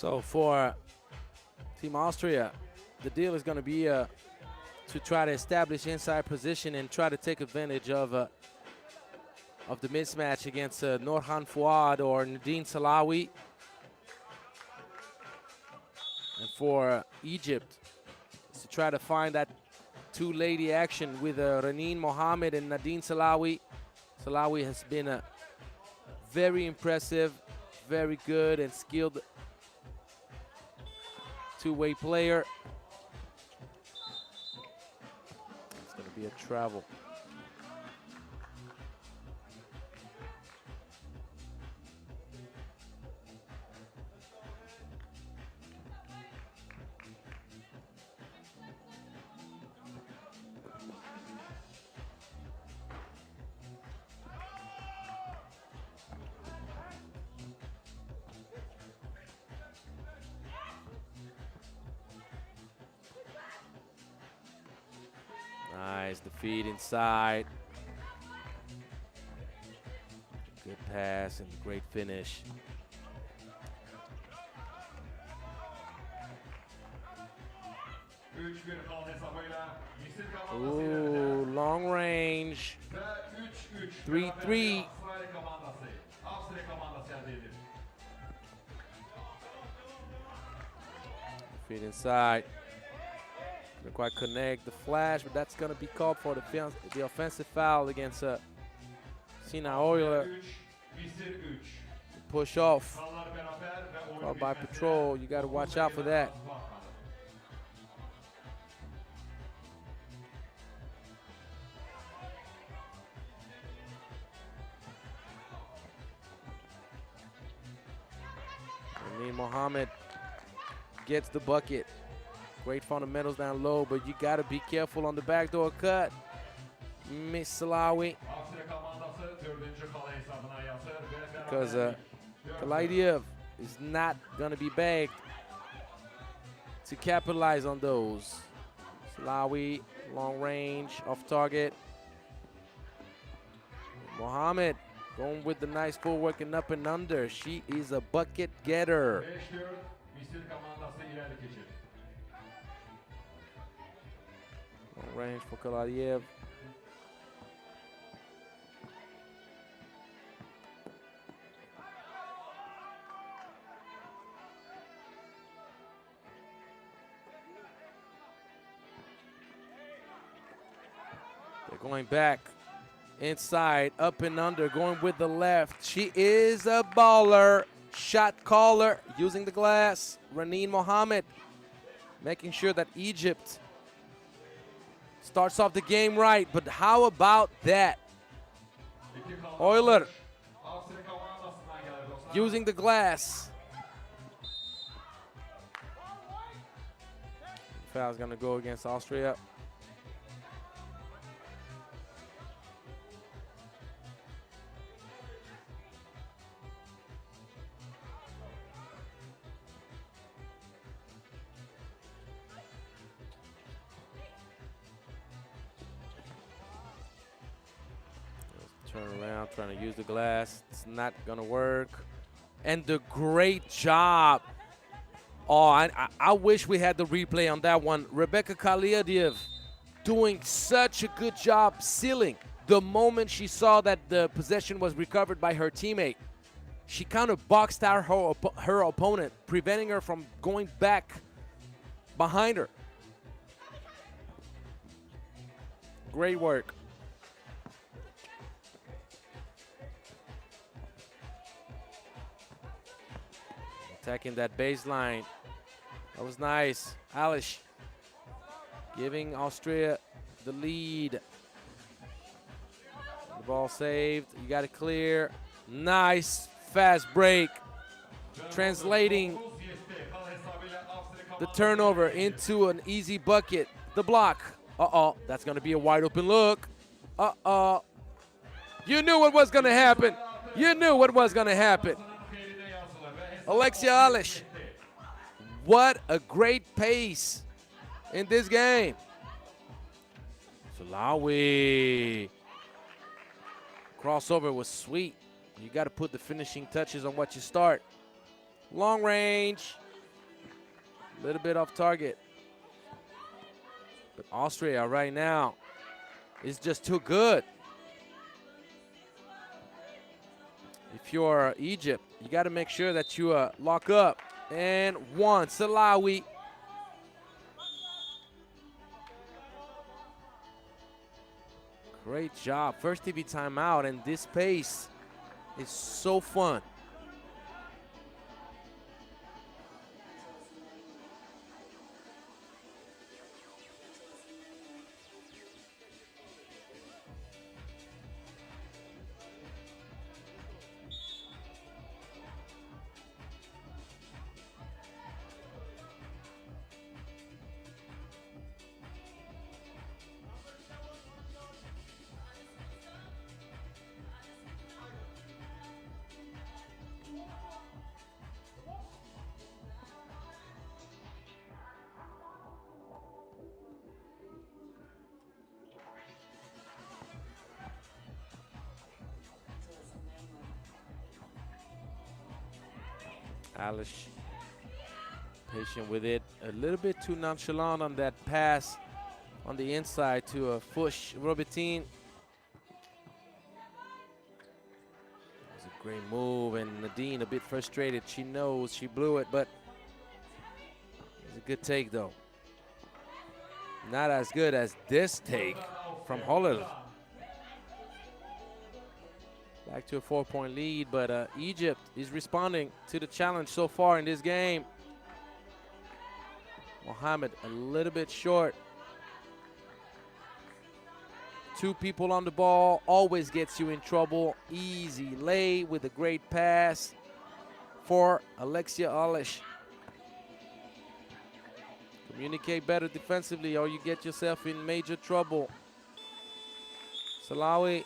So for Team Austria, the deal is going to be to try to establish inside position and try to take advantage of the mismatch against Norhan Fouad or Nadine Salawi. And for Egypt, is to try to find that two-lady action with Raneen Mohammed and Nadine Salawi. Salawi has been a very impressive, very good and skilled two-way player. It's going to be a travel. Nice, the feed inside. Good pass and great finish. Ooh, long range. 3-3. Feed inside. Didn't quite connect the flash, but that's going to be called for the offensive foul against Sina Euler. Push off. Called by patrol. You got to watch out for that. Raneen Mohammed gets the bucket. Great fundamentals down low, but you got to be careful on the backdoor cut. Miss Salawi. Because Kalidiev is not going to be bagged to capitalize on those. Salawi, long range, off target. Mohammed going with the nice footwork and up and under. She is a bucket getter. Long range for Kalidiev. They're going back inside, up and under, going with the left. She is a baller. Shot caller using the glass. Raneen Mohammed making sure that Egypt starts off the game right, but how about that? Euler using the glass. Foul's gonna go against Austria. Turn around, trying to use the glass. It's not gonna work. And the great job. Oh, I wish we had the replay on that one. Rebecca Kalidiev doing such a good job sealing. The moment she saw that the possession was recovered by her teammate, she kind of boxed out her opponent, preventing her from going back behind her. Great work. Attacking that baseline. That was nice. Alish giving Austria the lead. The ball saved. You got it clear. Nice fast break. Translating the turnover into an easy bucket. The block. Uh-oh. That's going to be a wide open look. Uh-oh. You knew what was going to happen. You knew what was going to happen. Alexia Alish, what a great pace in this game. Salawi. Crossover was sweet. You got to put the finishing touches on what you start. Long range. A little bit off target. But Austria right now is just too good. If you're Egypt, you got to make sure that you lock up. And one, Salawi. Great job. First TV timeout, and this pace is so fun. Alish patient with it. A little bit too nonchalant on that pass on the inside to Fush Robertin. It's a great move, and Nadine a bit frustrated. She knows she blew it, but it's a good take though. Not as good as this take from Holler. Back to a 4-point lead, but Egypt is responding to the challenge so far in this game. Mohammed a little bit short. Two people on the ball always gets you in trouble. Easy lay with a great pass for Alexia Alish. Communicate better defensively or you get yourself in major trouble. Salawi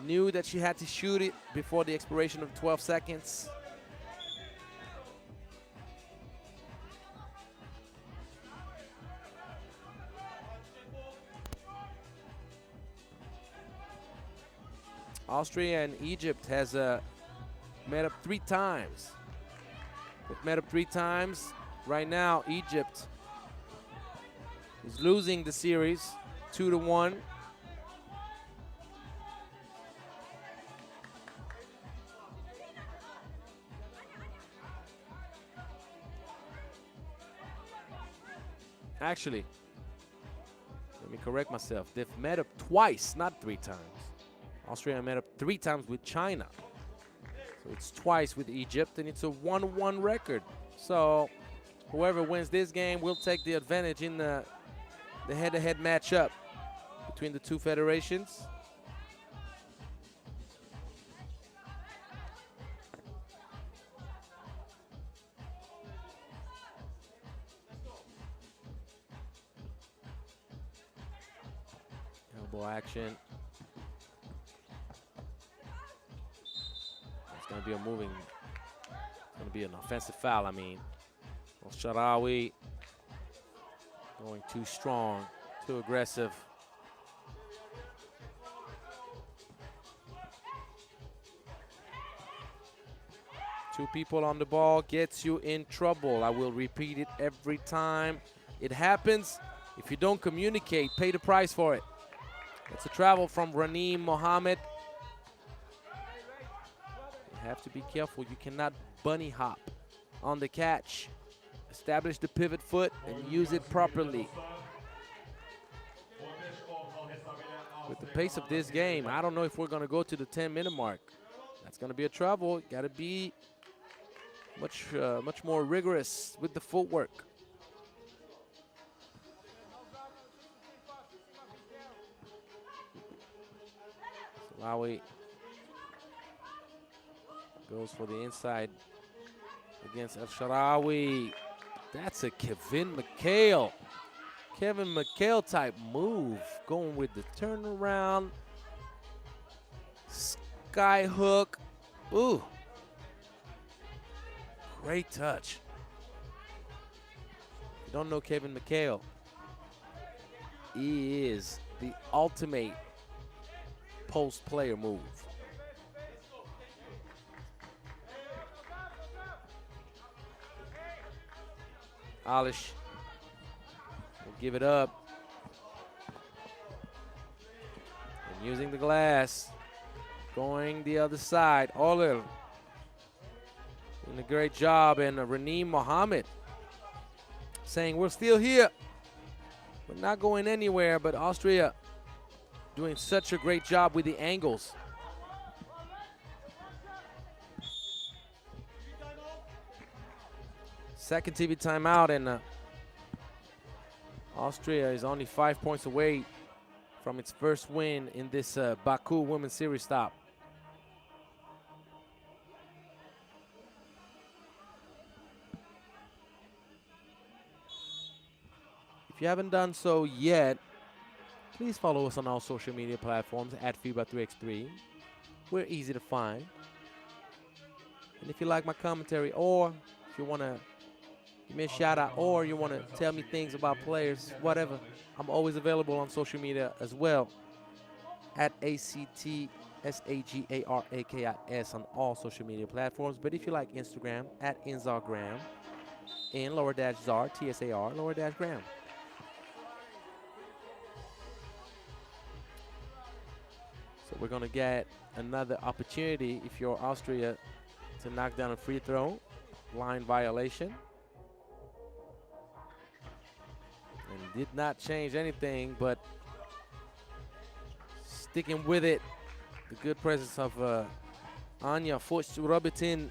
knew that she had to shoot it before the expiration of 12 seconds. Austria and Egypt has met up 3 times. They've met up 3 times. Right now, Egypt is losing the series 2-1. Actually, let me correct myself. They've met up twice, not 3 times. Austria met up 3 times with China. So it's twice with Egypt, and it's a 1-1 record. So whoever wins this game will take the advantage in the head-to-head matchup between the 2 federations. Elbow action. It's going to be a moving, it's going to be an offensive foul, I mean. Well, Sharawi going too strong, too aggressive. Two people on the ball gets you in trouble. I will repeat it every time it happens. If you don't communicate, pay the price for it. It's a travel from Raneem Mohammed. You have to be careful. You cannot bunny hop on the catch. Establish the pivot foot and use it properly. With the pace of this game, I don't know if we're going to go to the 10-minute mark. That's going to be a trouble. Got to be much more rigorous with the footwork. Salawi goes for the inside against El-Sharawi. That's a Kevin McHale type move. Going with the turnaround. Sky hook. Ooh. Great touch. If you don't know Kevin McHale, he is the ultimate post player move. Alish will give it up. And using the glass. Going the other side. Olil doing a great job. And Raneem Mohammed saying, we're still here. We're not going anywhere, but Austria doing such a great job with the angles. Second TV timeout, and Austria is only 5 points away from its first win in this Baku Women's Series stop. If you haven't done so yet, please follow us on all social media platforms at FIBA 3x3. We're easy to find. And if you like my commentary, or if you want to give me a shout out, or you want to tell me things about players, whatever, I'm always available on social media as well at ACTSAGARAKIS on all social media platforms. But if you like Instagram, at InZarGram, in _Zar, TSAR, _Gram. So we're going to get another opportunity if you're Austria to knock down a free throw, line violation. And did not change anything, but sticking with it, the good presence of Anya Foch-Robitin.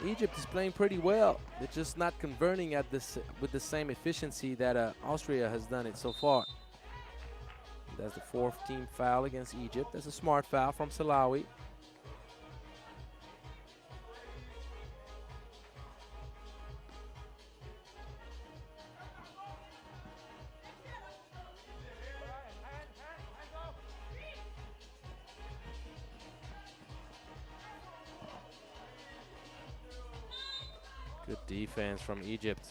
Egypt is playing pretty well. They're just not converting at this with the same efficiency that Austria has done it so far. That's the fourth team foul against Egypt. That's a smart foul from Salawi. Good defense from Egypt.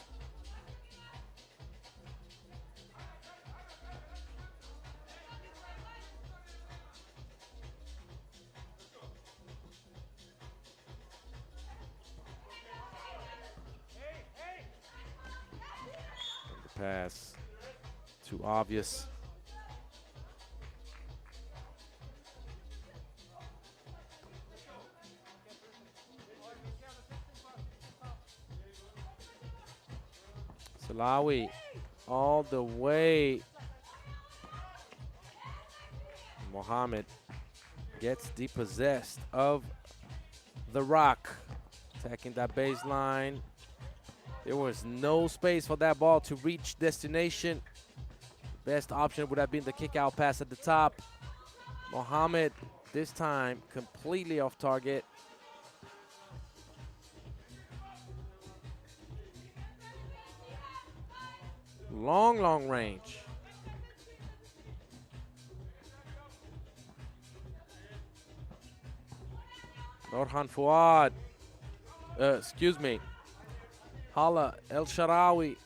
And the pass, too obvious. Salawi all the way. Mohammed gets depossessed of the rock. Attacking that baseline. There was no space for that ball to reach destination. Best option would have been the kick out pass at the top. Mohammed this time completely off target. Long range. Norhan Fouad. Excuse me. Hala El Sharawi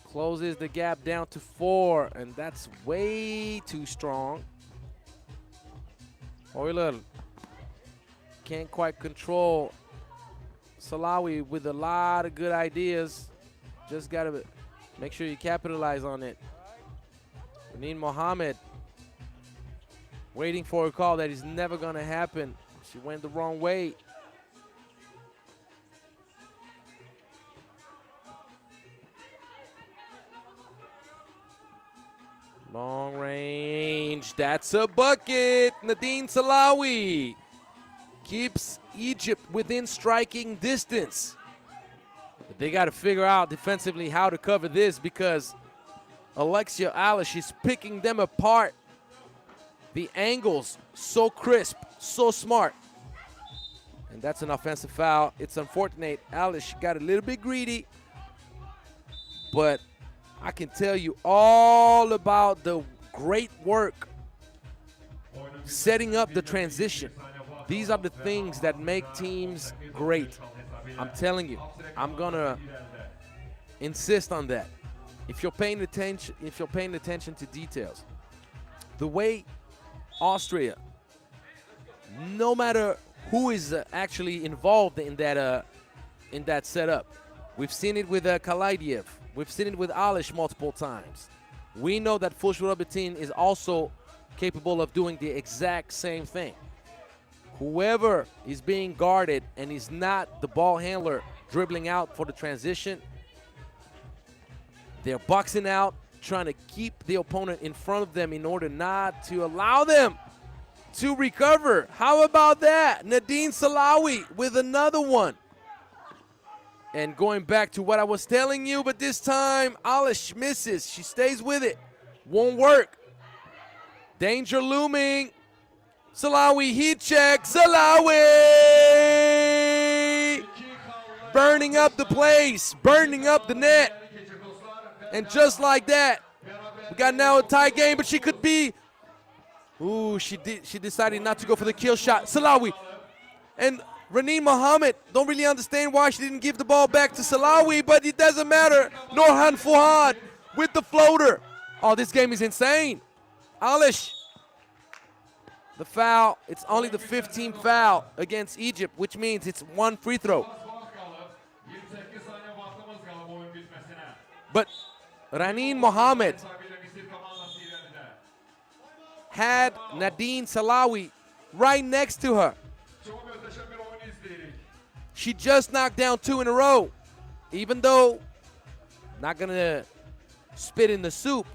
closes the gap down to 4, and that's way too strong. Euler can't quite control Salawi with a lot of good ideas. Just got to make sure you capitalize on it. Raneem Mohammed waiting for a call that is never going to happen. She went the wrong way. Long range. That's a bucket. Nadine Salawi keeps Egypt within striking distance. But they got to figure out defensively how to cover this, because Alexia Alish is picking them apart. The angles, so crisp, so smart. And that's an offensive foul. It's unfortunate. Alish got a little bit greedy, but I can tell you all about the great work setting up the transition. These are the things that make teams great. I'm telling you, I'm gonna insist on that. If you're paying attention to details, the way Austria no matter who is actually involved in that setup. We've seen it with Kalaidiev. We've seen it with Alish multiple times. We know that Fushrabatin is also capable of doing the exact same thing. Whoever is being guarded and is not the ball handler dribbling out for the transition, they're boxing out, trying to keep the opponent in front of them in order not to allow them to recover. How about that? Nadine Salawi with another one. And going back to what I was telling you, but this time Alish misses. She stays with it. Won't work. Danger looming. Salawi heat check. Salawi! Burning up the place, burning up the net. And just like that, we got now a tie game, but she could be. Ooh, she decided not to go for the kill shot. Salawi. And Raneen Mohammed, don't really understand why she didn't give the ball back to Salawi, but it doesn't matter. Norhan Fuad with the floater. Oh, this game is insane. Alish, the foul. It's only the 15th foul against Egypt, which means it's one free throw. But Raneen Mohammed had Nadine Salawi right next to her. She just knocked down 2 in a row. Even though not gonna spit in the soup,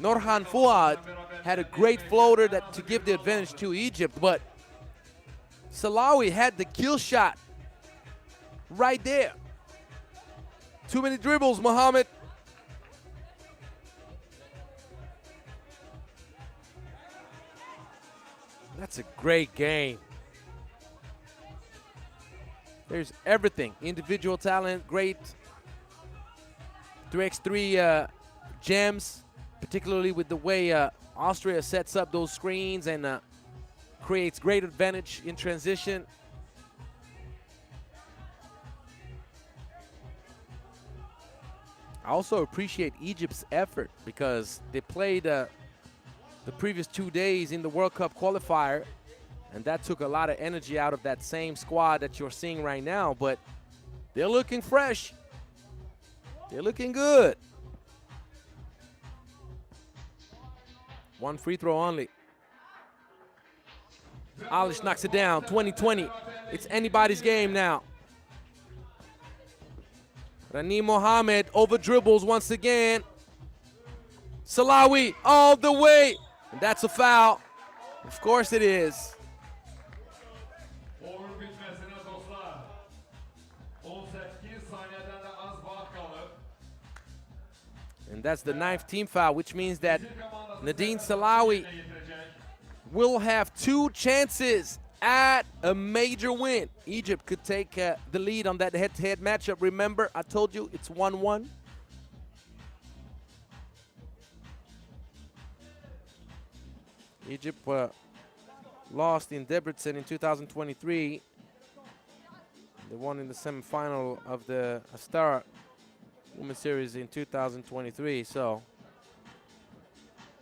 Norhan Fuad had a great floater to give the advantage to Egypt, but Salawi had the kill shot right there. Too many dribbles, Mohammed. That's a great game. There's everything. Individual talent, great 3x3 gems, particularly with the way Austria sets up those screens and creates great advantage in transition. I also appreciate Egypt's effort because they played the previous 2 days in the World Cup qualifier, and that took a lot of energy out of that same squad that you're seeing right now, but they're looking fresh. They're looking good. One free throw only. Alish knocks it down, 20-20. It's anybody's game now. Raneen Mohammed over dribbles once again. Salawi all the way. And that's a foul. Of course it is. And that's the 9th team foul, which means that Nadine Salawi will have 2 chances at a major win. Egypt could take the lead on that head-to-head matchup. Remember, I told you it's 1-1. Egypt lost in Debrecen in 2023. They won in the semifinal of the Astara Women's Series in 2023. So,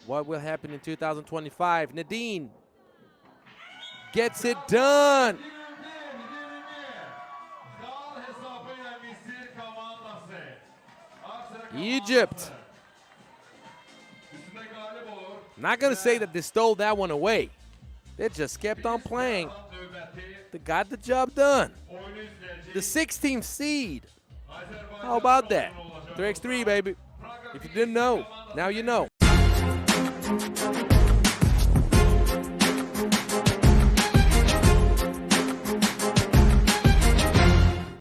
what will happen in 2025? Nadine gets it done. Egypt. Not going to say that they stole that one away. They just kept on playing. They got the job done. The 16th seed. How about that? 3x3, baby. If you didn't know, now you know.